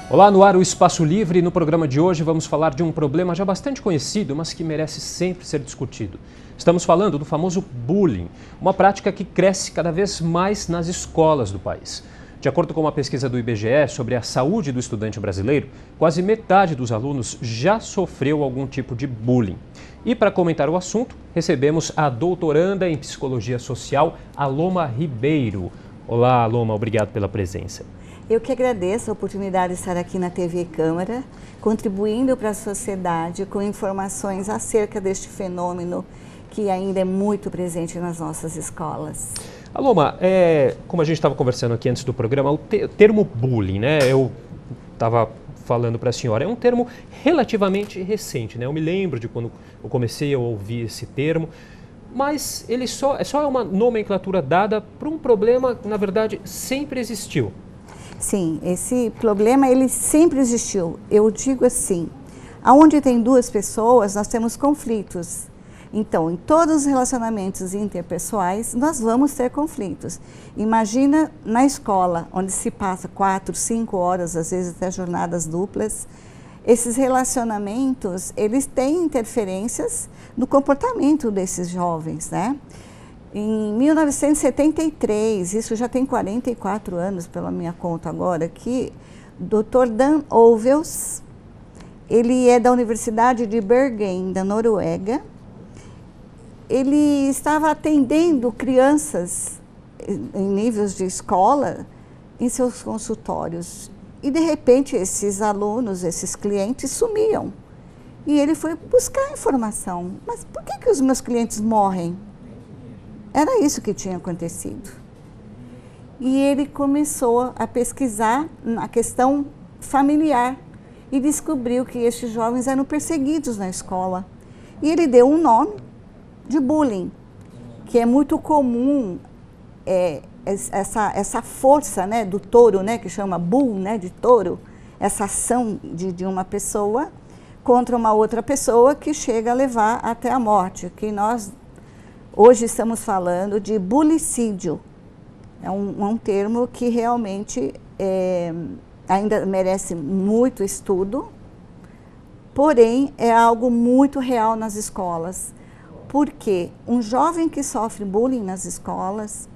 Olá, no ar o Espaço Livre. No programa de hoje vamos falar de um problema já bastante conhecido, mas que merece sempre ser discutido. Estamos falando do famoso bullying, uma prática que cresce cada vez mais nas escolas do país. De acordo com uma pesquisa do IBGE sobre a saúde do estudante brasileiro, quase metade dos alunos já sofreu algum tipo de bullying. E para comentar o assunto, recebemos a doutoranda em Psicologia Social, Aloma Ribeiro. Olá, Aloma, obrigado pela presença. Eu que agradeço a oportunidade de estar aqui na TV Câmara, contribuindo para a sociedade com informações acerca deste fenômeno que ainda é muito presente nas nossas escolas. Aloma, como a gente estava conversando aqui antes do programa, o termo bullying, né? Eu estava falando para a senhora, é um termo relativamente recente, né? Eu me lembro de quando eu comecei a ouvir esse termo, mas ele só é uma nomenclatura dada para um problema que, na verdade, sempre existiu. Sim, esse problema ele sempre existiu. Eu digo assim, aonde tem duas pessoas, nós temos conflitos. Então, em todos os relacionamentos interpessoais, nós vamos ter conflitos. Imagina na escola, onde se passa 4, 5 horas, às vezes até jornadas duplas. Esses relacionamentos, eles têm interferências no comportamento desses jovens, né? Em 1973, isso já tem 44 anos pela minha conta agora, que o Dr. Dan Ovels, ele é da Universidade de Bergen, da Noruega. Ele estava atendendo crianças em níveis de escola em seus consultórios. E de repente esses alunos, esses clientes sumiam. E ele foi buscar informação. Mas por que os meus clientes morrem? Era isso que tinha acontecido. E ele começou a pesquisar a questão familiar e descobriu que estes jovens eram perseguidos na escola. E ele deu um nome de bullying, que é muito comum, essa força, né, do touro, né, que chama bull, né, de touro, essa ação de uma pessoa contra uma outra pessoa que chega a levar até a morte, que nós hoje estamos falando de bulicídio. É um termo que realmente ainda merece muito estudo, porém é algo muito real nas escolas. Porque um jovem que sofre bullying nas escolas,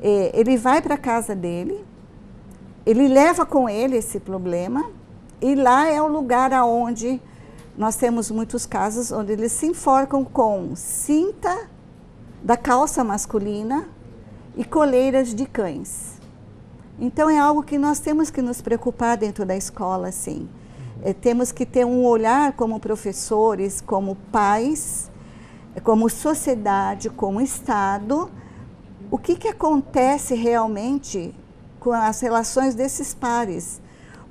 ele vai para a casa dele, ele leva com ele esse problema, e lá é o lugar onde nós temos muitos casos onde eles se enforcam com cinta da calça masculina e coleiras de cães. Então é algo que nós temos que nos preocupar dentro da escola, sim. Temos que ter um olhar como professores, como pais, como sociedade, como Estado, o que acontece realmente com as relações desses pares.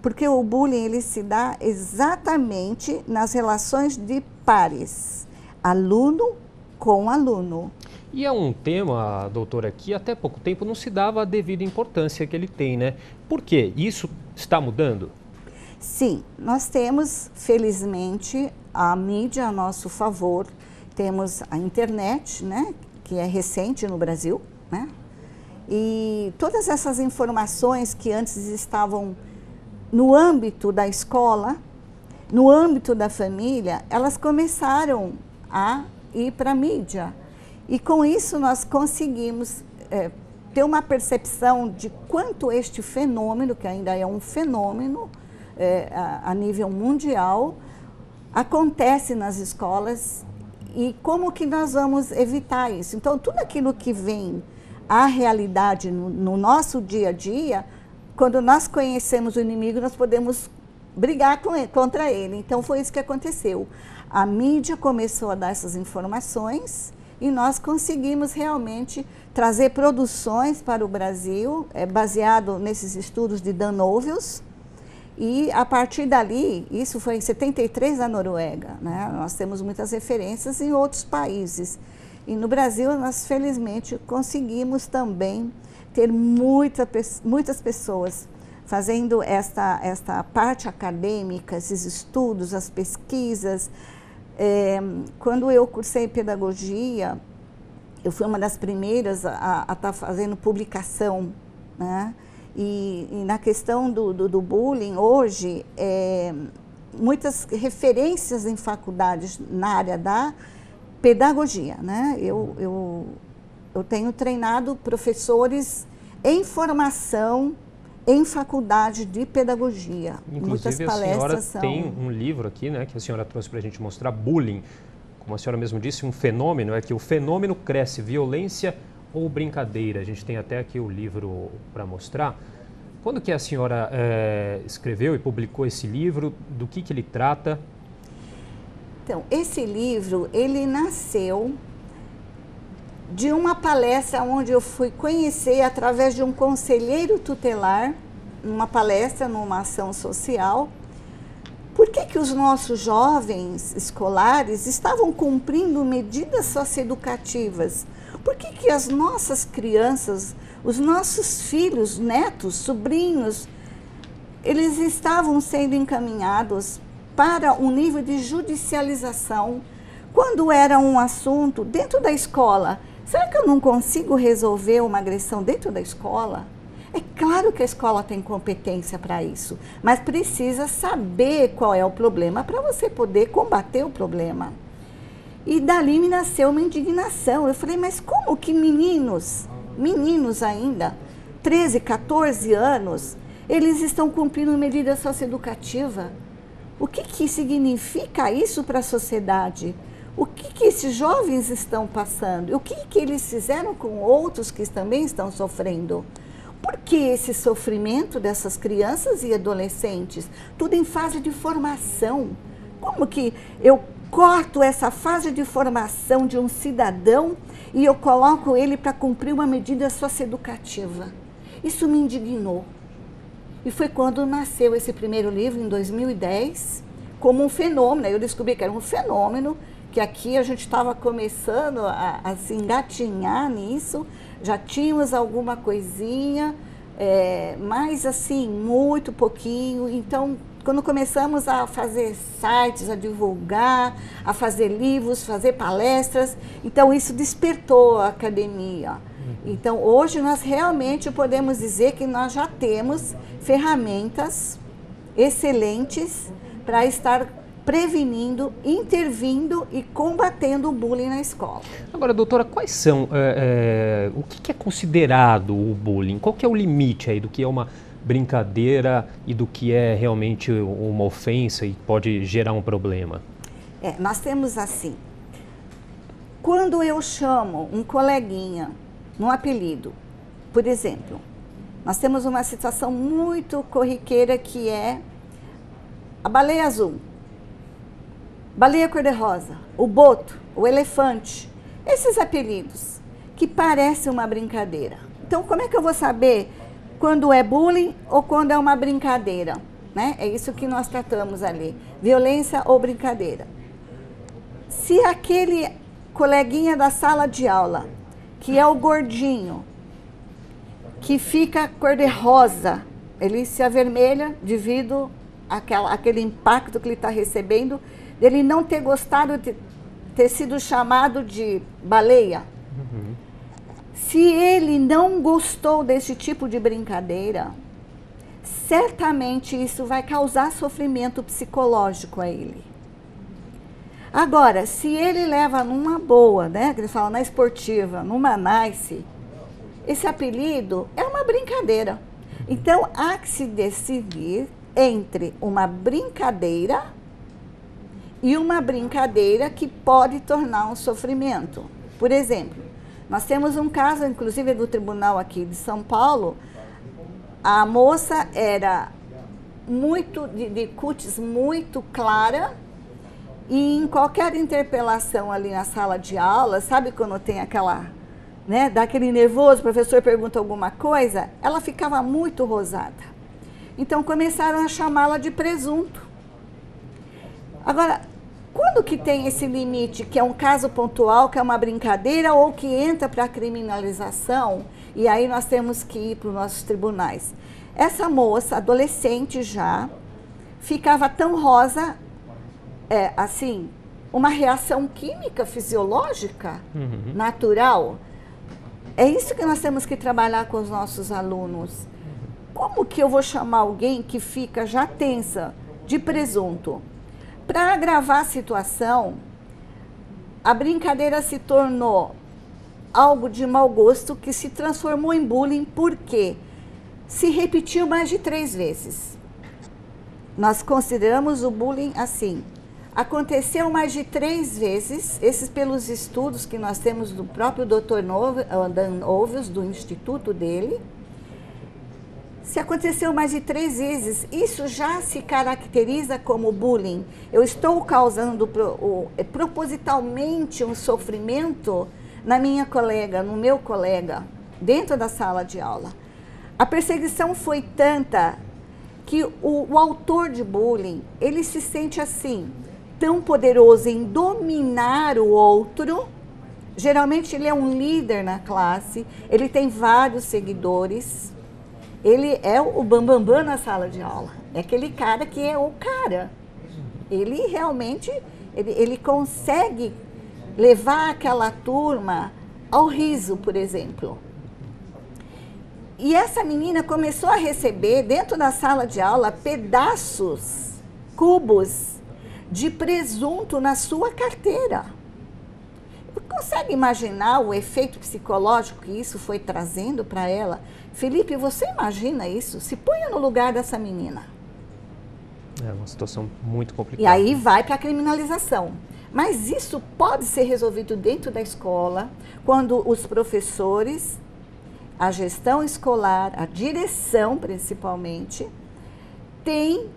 Porque o bullying ele se dá exatamente nas relações de pares, aluno com aluno. E é um tema, doutora, que até pouco tempo não se dava a devida importância que ele tem, né? Por quê? Isso está mudando? Sim, nós temos, felizmente, a mídia a nosso favor. Temos a internet, né, que é recente no Brasil, né? E todas essas informações que antes estavam no âmbito da escola, no âmbito da família, elas começaram a ir para a mídia. E com isso nós conseguimos ter uma percepção de quanto este fenômeno, que ainda é um fenômeno a nível mundial, acontece nas escolas e como que nós vamos evitar isso. Então, tudo aquilo que vem à realidade no nosso dia a dia, quando nós conhecemos o inimigo, nós podemos brigar contra ele. Então, foi isso que aconteceu. A mídia começou a dar essas informações e nós conseguimos realmente trazer produções para o Brasil, baseado nesses estudos de Dan Ovels. E a partir dali, isso foi em 73 na Noruega, né? Nós temos muitas referências em outros países. E no Brasil, nós felizmente conseguimos também ter muitas pessoas fazendo esta parte acadêmica, esses estudos, as pesquisas. Quando eu cursei pedagogia, eu fui uma das primeiras a estar fazendo publicação, né? E na questão do bullying, hoje, muitas referências em faculdades na área da pedagogia, né? Eu tenho treinado professores em formação em faculdade de pedagogia. Inclusive, muitas palestras a senhora tem um livro aqui, né, que a senhora trouxe para a gente mostrar, Bullying. Como a senhora mesmo disse, um fenômeno, é que o fenômeno cresce, violência ou brincadeira. A gente tem até aqui o livro para mostrar. Quando que a senhora escreveu e publicou esse livro? Do que ele trata? Então, esse livro, ele nasceu de uma palestra onde eu fui conhecer através de um conselheiro tutelar, numa palestra, numa ação social, por que os nossos jovens escolares estavam cumprindo medidas socioeducativas? Por que as nossas crianças, os nossos filhos, netos, sobrinhos, eles estavam sendo encaminhados para um nível de judicialização, quando era um assunto dentro da escola? Será que eu não consigo resolver uma agressão dentro da escola? É claro que a escola tem competência para isso, mas precisa saber qual é o problema para você poder combater o problema. E dali me nasceu uma indignação. Eu falei, mas como que meninos ainda, 13, 14 anos, eles estão cumprindo medida socioeducativa? O que significa isso para a sociedade? O que esses jovens estão passando? O que eles fizeram com outros que também estão sofrendo? Por que esse sofrimento dessas crianças e adolescentes? Tudo em fase de formação. Como que eu corto essa fase de formação de um cidadão e eu coloco ele para cumprir uma medida socioeducativa? Isso me indignou. E foi quando nasceu esse primeiro livro, em 2010, como um fenômeno. Eu descobri que era um fenômeno, que aqui a gente estava começando a se engatinhar nisso, já tínhamos alguma coisinha, mas assim, muito pouquinho. Então, quando começamos a fazer sites, a divulgar, a fazer livros, fazer palestras, então isso despertou a academia. Então, hoje nós realmente podemos dizer que nós já temos ferramentas excelentes para estar prevenindo, intervindo e combatendo o bullying na escola. Agora, doutora, quais são, o que é considerado o bullying? Qual que é o limite aí do que é uma brincadeira e do que é realmente uma ofensa e pode gerar um problema? Nós temos assim, quando eu chamo um coleguinha num apelido, por exemplo, nós temos uma situação muito corriqueira que é a baleia azul, baleia cor-de-rosa, o boto, o elefante, esses apelidos que parecem uma brincadeira. Então, como é que eu vou saber quando é bullying ou quando é uma brincadeira? Né? É isso que nós tratamos ali, violência ou brincadeira. Se aquele coleguinha da sala de aula, que é o gordinho, que fica cor-de-rosa, ele se avermelha devido àquele impacto que ele está recebendo, dele não ter gostado de ter sido chamado de baleia. Uhum. Se ele não gostou desse tipo de brincadeira, certamente isso vai causar sofrimento psicológico a ele. Agora, se ele leva numa boa, né, que ele fala na esportiva, numa nice, esse apelido é uma brincadeira. Então, há que se decidir entre uma brincadeira e uma brincadeira que pode tornar um sofrimento. Por exemplo, nós temos um caso, inclusive do tribunal aqui de São Paulo, a moça era muito, de cútis muito clara, e em qualquer interpelação ali na sala de aula, sabe quando tem aquela, né, dá aquele nervoso, o professor pergunta alguma coisa, ela ficava muito rosada. Então começaram a chamá-la de presunto. Agora, quando que tem esse limite, que é um caso pontual, que é uma brincadeira, ou que entra para a criminalização, e aí nós temos que ir para os nossos tribunais? Essa moça, adolescente já, ficava tão rosa, assim, uma reação química, fisiológica, natural. É isso que nós temos que trabalhar com os nossos alunos. como que eu vou chamar alguém que fica já tensa, de presunto? Para agravar a situação, a brincadeira se tornou algo de mau gosto que se transformou em bullying, porque se repetiu mais de 3 vezes. Nós consideramos o bullying assim. Aconteceu mais de 3 vezes, esses pelos estudos que nós temos do próprio Dr. Dan Ovius, do instituto dele. Se aconteceu mais de 3 vezes, isso já se caracteriza como bullying. Eu estou causando propositalmente um sofrimento na minha colega, no meu colega, dentro da sala de aula. A perseguição foi tanta que o autor de bullying, ele se sente assim, tão poderoso em dominar o outro. Geralmente ele é um líder na classe, ele tem vários seguidores, ele é o bambambam na sala de aula, é aquele cara que é o cara. Ele realmente, ele consegue levar aquela turma ao riso, por exemplo. E essa menina começou a receber, dentro da sala de aula, pedaços, cubos de presunto na sua carteira. Consegue imaginar o efeito psicológico que isso foi trazendo para ela? Felipe, você imagina isso? Se ponha no lugar dessa menina. É uma situação muito complicada. E aí vai para a criminalização. Mas isso pode ser resolvido dentro da escola, quando os professores, a gestão escolar, a direção principalmente, tem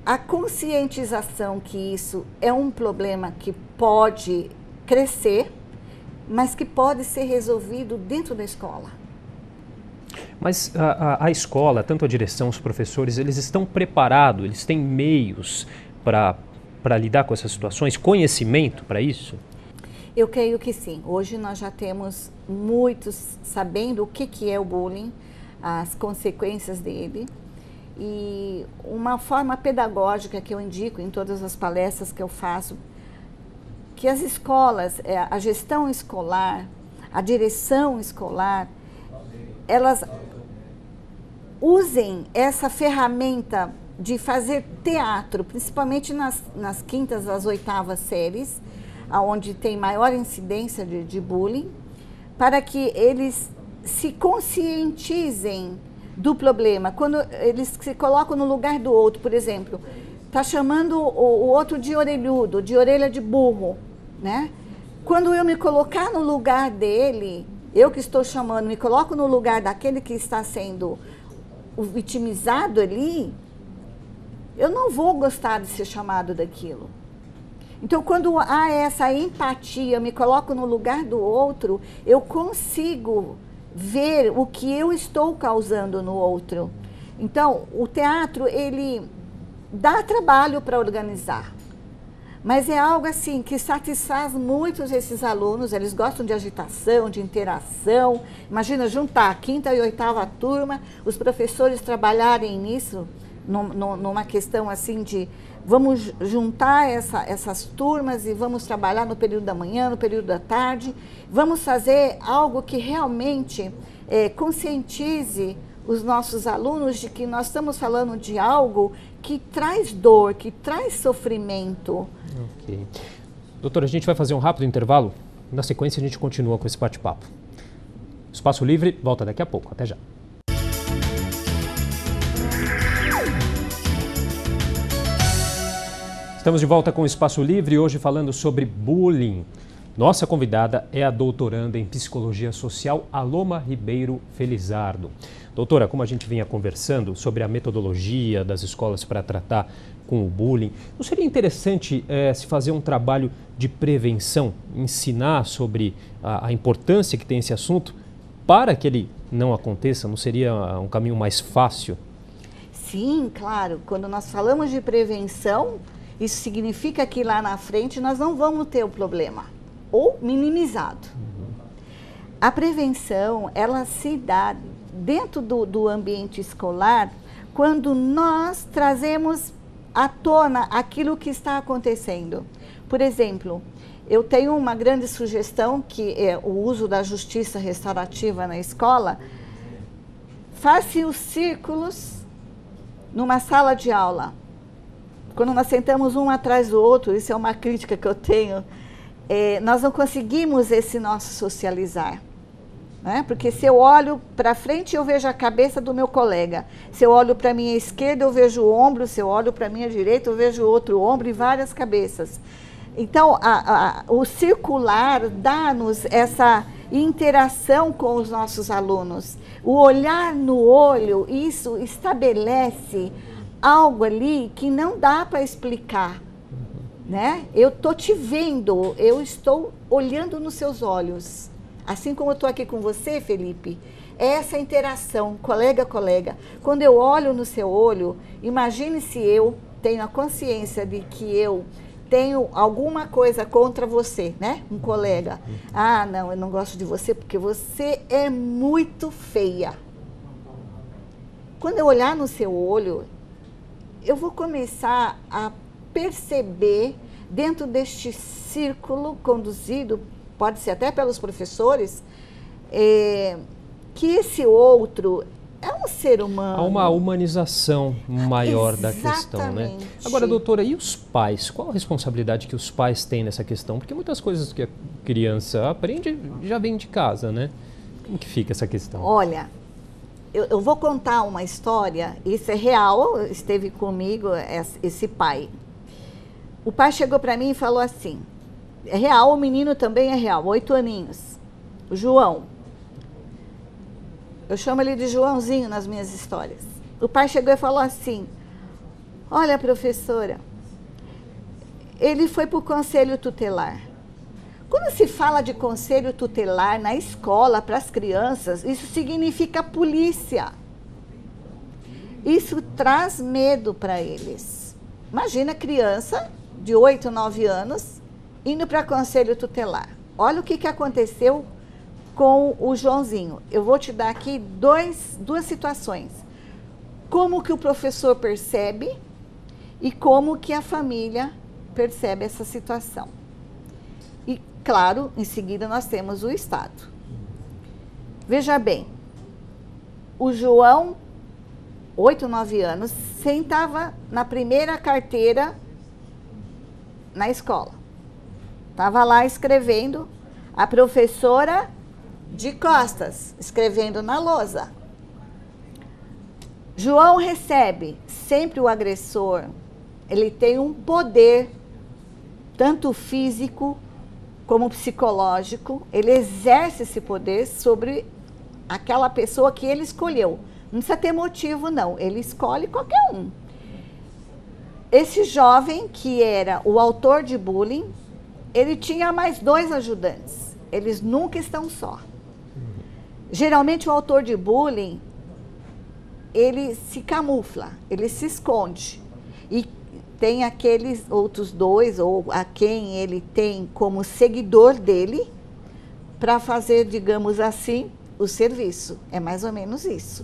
a conscientização que isso é um problema que pode crescer, mas que pode ser resolvido dentro da escola. Mas a escola, tanto a direção, os professores, eles estão preparados, eles têm meios para lidar com essas situações, conhecimento para isso? Eu creio que sim. Hoje nós já temos muitos sabendo o que é o bullying, as consequências dele. E uma forma pedagógica que eu indico em todas as palestras que eu faço, que as escolas, a gestão escolar, a direção escolar, elas usem essa ferramenta de fazer teatro, principalmente nas quintas, às 8ª séries, onde tem maior incidência de bullying, para que eles se conscientizem do problema. Quando eles se colocam no lugar do outro, por exemplo, está chamando o outro de orelhudo, de orelha de burro, né? Quando eu me colocar no lugar dele, eu que estou chamando, me coloco no lugar daquele que está sendo o vitimizado ali, eu não vou gostar de ser chamado daquilo. Então, quando há essa empatia, eu me coloco no lugar do outro, eu consigo ver o que eu estou causando no outro. Então, o teatro, ele dá trabalho para organizar, mas é algo assim que satisfaz muitos esses alunos. Eles gostam de agitação, de interação. Imagina juntar a 5ª e 8ª turma, os professores trabalharem nisso, numa questão assim de vamos juntar essas turmas e vamos trabalhar no período da manhã, no período da tarde. Vamos fazer algo que realmente conscientize os nossos alunos de que nós estamos falando de algo que traz dor, que traz sofrimento. Ok. Doutora, a gente vai fazer um rápido intervalo. Na sequência, a gente continua com esse bate-papo. Espaço Livre volta daqui a pouco. Até já. Estamos de volta com o Espaço Livre, hoje falando sobre bullying. Nossa convidada é a doutoranda em Psicologia Social, Aloma Ribeiro Felizardo. Doutora, como a gente vinha conversando sobre a metodologia das escolas para tratar com o bullying, não seria interessante se fazer um trabalho de prevenção, ensinar sobre a importância que tem esse assunto para que ele não aconteça? Não seria um caminho mais fácil? Sim, claro. Quando nós falamos de prevenção, isso significa que lá na frente nós não vamos ter o problema, ou minimizado. A prevenção, ela se dá dentro do ambiente escolar quando nós trazemos à tona aquilo que está acontecendo. Por exemplo, eu tenho uma grande sugestão, que é o uso da justiça restaurativa na escola, Faça os círculos numa sala de aula. Quando nós sentamos um atrás do outro, isso é uma crítica que eu tenho, nós não conseguimos esse nosso socializar. Né? Porque se eu olho para frente, eu vejo a cabeça do meu colega. Se eu olho para a minha esquerda, eu vejo o ombro. Se eu olho para a minha direita, eu vejo outro ombro e várias cabeças. Então, o circular dá-nos essa interação com os nossos alunos. O olhar no olho, isso estabelece algo ali que não dá para explicar. Né? Eu estou te vendo, eu estou olhando nos seus olhos. Assim como eu estou aqui com você, Felipe, é essa interação, colega a colega. Quando eu olho no seu olho, imagine se eu tenho a consciência de que eu tenho alguma coisa contra você, né? Um colega. Ah, não, eu não gosto de você porque você é muito feia. Quando eu olhar no seu olho, eu vou começar a perceber, dentro deste círculo conduzido, pode ser até pelos professores, que esse outro é um ser humano. Há uma humanização maior da questão, né? Agora, doutora, e os pais? Qual a responsabilidade que os pais têm nessa questão? Porque muitas coisas que a criança aprende já vem de casa, né? Como que fica essa questão? Olha, eu vou contar uma história, isso é real, esteve comigo esse pai. O pai chegou para mim e falou assim, é real, o menino também é real, 8 aninhos, o João. Eu chamo ele de Joãozinho nas minhas histórias. O pai chegou e falou assim, olha, professora, ele foi para o conselho tutelar. Quando se fala de conselho tutelar na escola, para as crianças, isso significa polícia. Isso traz medo para eles. Imagina a criança de 8, 9 anos indo para conselho tutelar. Olha o que aconteceu com o Joãozinho. Eu vou te dar aqui duas situações. Como que o professor percebe e como que a família percebe essa situação. E, claro, em seguida nós temos o Estado. Veja bem, o João, 8, 9 anos, sentava na primeira carteira na escola. Estava lá escrevendo, a professora de costas, escrevendo na lousa. João recebe, sempre o agressor, ele tem um poder, tanto físico como psicológico, ele exerce esse poder sobre aquela pessoa que ele escolheu. Não precisa ter motivo, não, ele escolhe qualquer um. Esse jovem, que era o autor de bullying, ele tinha mais 2 ajudantes, eles nunca estão só. Geralmente o autor de bullying, ele se camufla, ele se esconde. E tem aqueles outros 2, ou a quem ele tem como seguidor dele, para fazer, digamos assim, o serviço. É mais ou menos isso.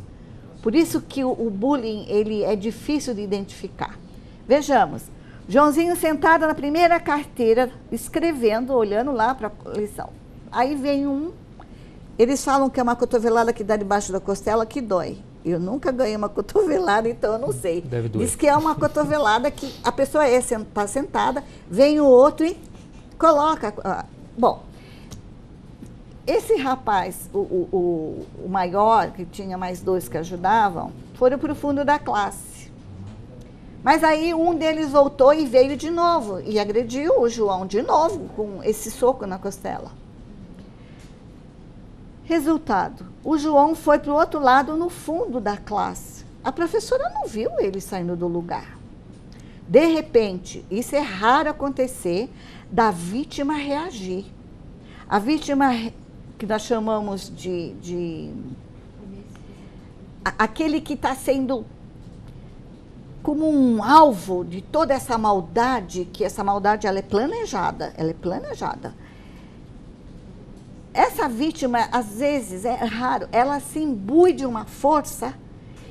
Por isso que o bullying, ele é difícil de identificar. Vejamos, Joãozinho sentado na primeira carteira, escrevendo, olhando lá para a lição. Aí vem eles falam que é uma cotovelada que dá debaixo da costela que dói. Eu nunca ganhei uma cotovelada, então eu não sei. Deve doer. Diz que é uma cotovelada que a pessoa está sentada, vem o outro e coloca. Bom, esse rapaz, o maior, que tinha mais 2 que ajudavam, foram para o fundo da classe. Mas aí um deles voltou e veio de novo e agrediu o João de novo com esse soco na costela. Resultado, o João foi para o outro lado, no fundo da classe. A professora não viu ele saindo do lugar. De repente, isso é raro acontecer, da vítima reagir. A vítima, que nós chamamos aquele que está sendo como um alvo de toda essa maldade, que essa maldade ela é planejada, Essa vítima, às vezes, é raro, ela se imbui de uma força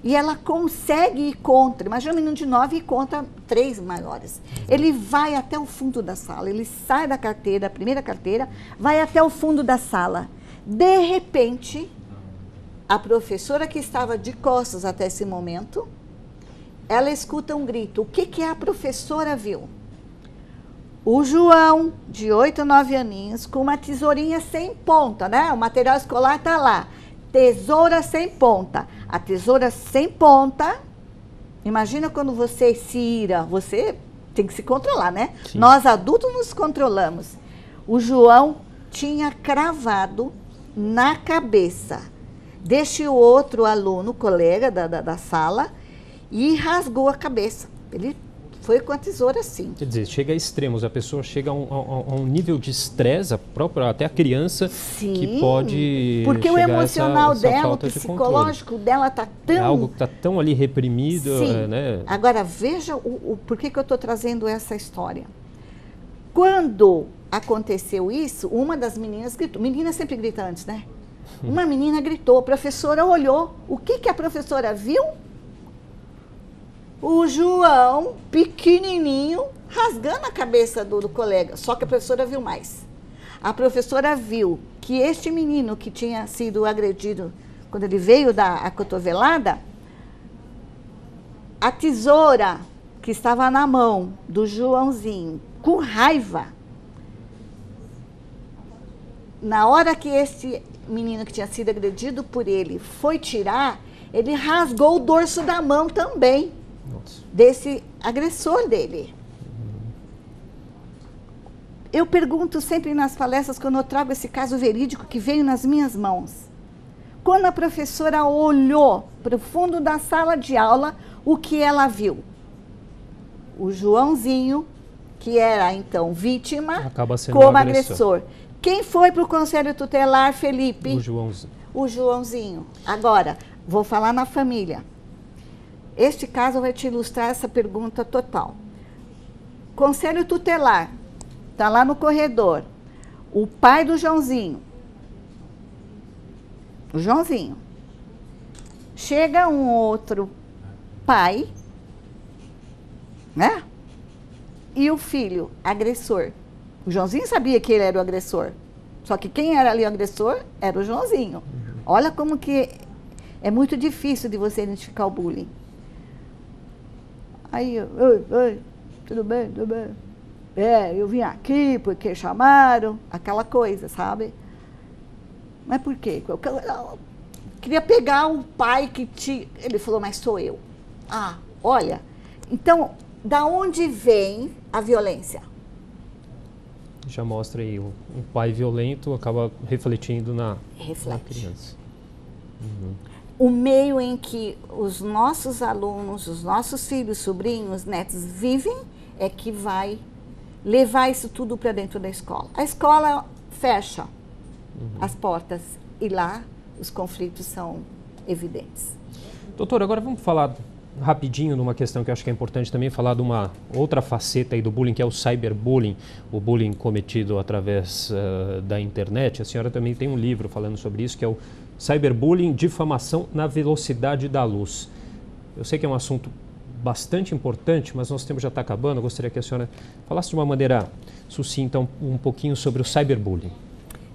e ela consegue ir contra. Imagina um menino de 9 e contra 3 maiores. Ele vai até o fundo da sala, ele sai da carteira, da primeira carteira, vai até o fundo da sala. De repente, A professora que estava de costas até esse momento, ela escuta um grito. O que que a professora viu? O João, de 8 ou 9 aninhos, com uma tesourinha sem ponta, né? O material escolar está lá. Tesoura sem ponta. A tesoura sem ponta, imagina quando você se ira, você tem que se controlar, né? Sim. Nós adultos nos controlamos. O João tinha cravado na cabeça deste outro aluno, colega da sala, e rasgou a cabeça. Ele foi com a tesoura assim. Quer dizer, chega a extremos, a pessoa chega a um nível de estresse, até a criança, Sim, que pode porque o emocional dela, o psicológico dela está tão... É algo que está tão ali reprimido. Sim. Né? Agora, veja por que eu estou trazendo essa história. Quando aconteceu isso, uma das meninas gritou. Menina sempre grita antes, né? Uma menina gritou, a professora olhou. O que que a professora viu? O João, pequenininho, rasgando a cabeça do colega. Só que a professora viu mais. A professora viu que este menino que tinha sido agredido, quando ele veio dar a cotovelada, a tesoura que estava na mão do Joãozinho, com raiva, na hora que este menino que tinha sido agredido por ele foi tirar, ele rasgou o dorso da mão também. Nossa. Desse agressor dele. Eu pergunto sempre nas palestras, quando eu trago esse caso verídico que veio nas minhas mãos. Quando a professora olhou para o fundo da sala de aula, o que ela viu? O Joãozinho, que era então vítima, acaba sendo como um agressor. Quem foi para o Conselho Tutelar, Felipe? O Joãozinho. O Joãozinho. Agora, vou falar na família. Este caso vai te ilustrar essa pergunta total. Conselho Tutelar, está lá no corredor. O pai do Joãozinho. O Joãozinho. Chega um outro pai, né? E o filho, agressor. O Joãozinho sabia que ele era o agressor. Só que quem era ali o agressor era o Joãozinho. Olha como que é muito difícil de você identificar o bullying. Aí, oi, tudo bem, tudo bem? Eu vim aqui porque chamaram, aquela coisa, sabe? Mas por quê? Eu queria pegar o pai que te... Ele falou, mas sou eu. Ah, olha, então, da onde vem a violência? Já mostra aí, um pai violento acaba refletindo na criança. Uhum. O meio em que os nossos alunos, os nossos filhos, sobrinhos, netos vivem é que vai levar isso tudo para dentro da escola. A escola fecha as portas e lá os conflitos são evidentes. Doutora, agora vamos falar rapidinho numa questão que eu acho que é importante também, falar de uma outra faceta aí do bullying, que é o cyberbullying, o bullying cometido através da internet. A senhora também tem um livro falando sobre isso, que é o Cyberbullying, difamação na velocidade da luz. Eu sei que é um assunto bastante importante, mas nosso tempo já está acabando. Eu gostaria que a senhora falasse de uma maneira sucinta um pouquinho sobre o cyberbullying.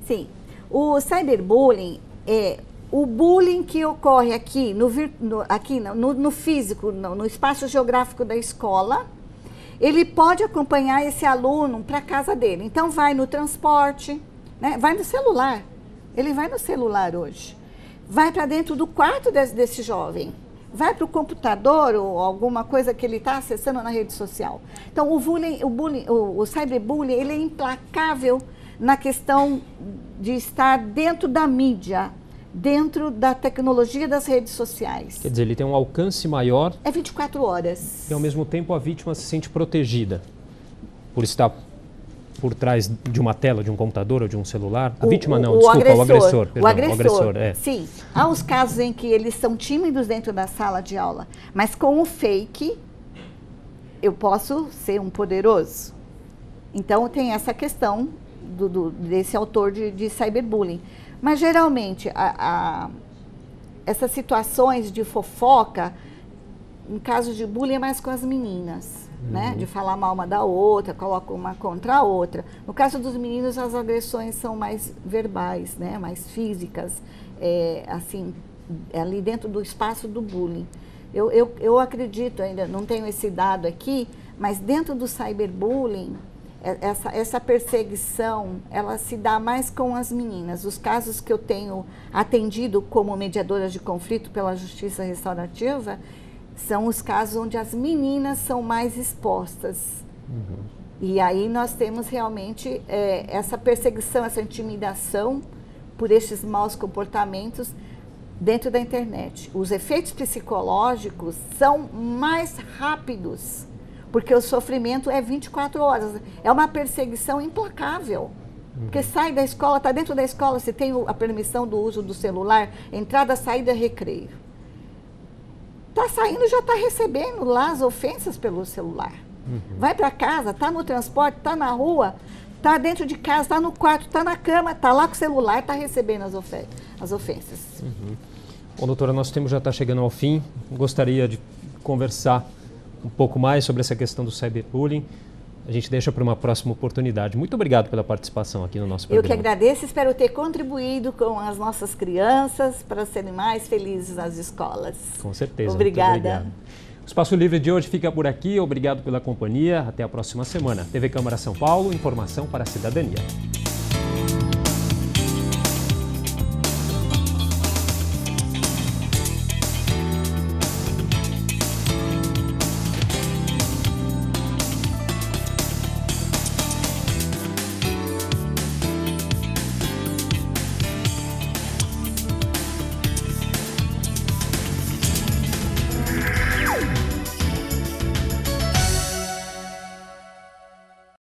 Sim, o cyberbullying é o bullying que ocorre aqui no físico, no espaço geográfico da escola. Ele pode acompanhar esse aluno para a casa dele. Então vai no transporte, né? Vai no celular. Ele vai no celular hoje, vai para dentro do quarto desse jovem, vai para o computador ou alguma coisa que ele está acessando na rede social. Então, o cyberbullying, ele é implacável na questão de estar dentro da mídia, dentro da tecnologia das redes sociais. Quer dizer, ele tem um alcance maior. É 24 horas. E, ao mesmo tempo, a vítima se sente protegida por estar por trás de uma tela, de um computador ou de um celular? A vítima não, desculpa, o agressor. Perdão, o agressor, é. Sim, há os casos em que eles são tímidos dentro da sala de aula, mas com o fake, eu posso ser um poderoso. Então, tem essa questão desse autor de cyberbullying. Mas, geralmente, essas situações de fofoca, em casos de bullying, é mais com as meninas. Né? De falar mal uma da outra, coloca uma contra a outra. No caso dos meninos, as agressões são mais verbais, né? Mais físicas, assim, ali dentro do espaço do bullying. Eu acredito, ainda não tenho esse dado aqui, mas dentro do cyberbullying, essa perseguição, ela se dá mais com as meninas. Os casos que eu tenho atendido como mediadora de conflito pela justiça restaurativa são os casos onde as meninas são mais expostas. E aí nós temos realmente essa perseguição, essa intimidação por estes maus comportamentos dentro da internet. Os efeitos psicológicos são mais rápidos, porque o sofrimento é 24 horas. É uma perseguição implacável. Porque sai da escola, está dentro da escola, se tem a permissão do uso do celular, entrada, saída, recreio. Está saindo, já está recebendo lá as ofensas pelo celular. Vai para casa, está no transporte, está na rua, está dentro de casa, está no quarto, está na cama, está lá com o celular, está recebendo as ofensas. Bom, doutora, nosso tempo já está chegando ao fim. Gostaria de conversar um pouco mais sobre essa questão do cyberbullying. A gente deixa para uma próxima oportunidade. Muito obrigado pela participação aqui no nosso programa. Eu que agradeço, espero ter contribuído com as nossas crianças para serem mais felizes nas escolas. Com certeza. Obrigada. O Espaço Livre de hoje fica por aqui. Obrigado pela companhia. Até a próxima semana. TV Câmara São Paulo, informação para a cidadania.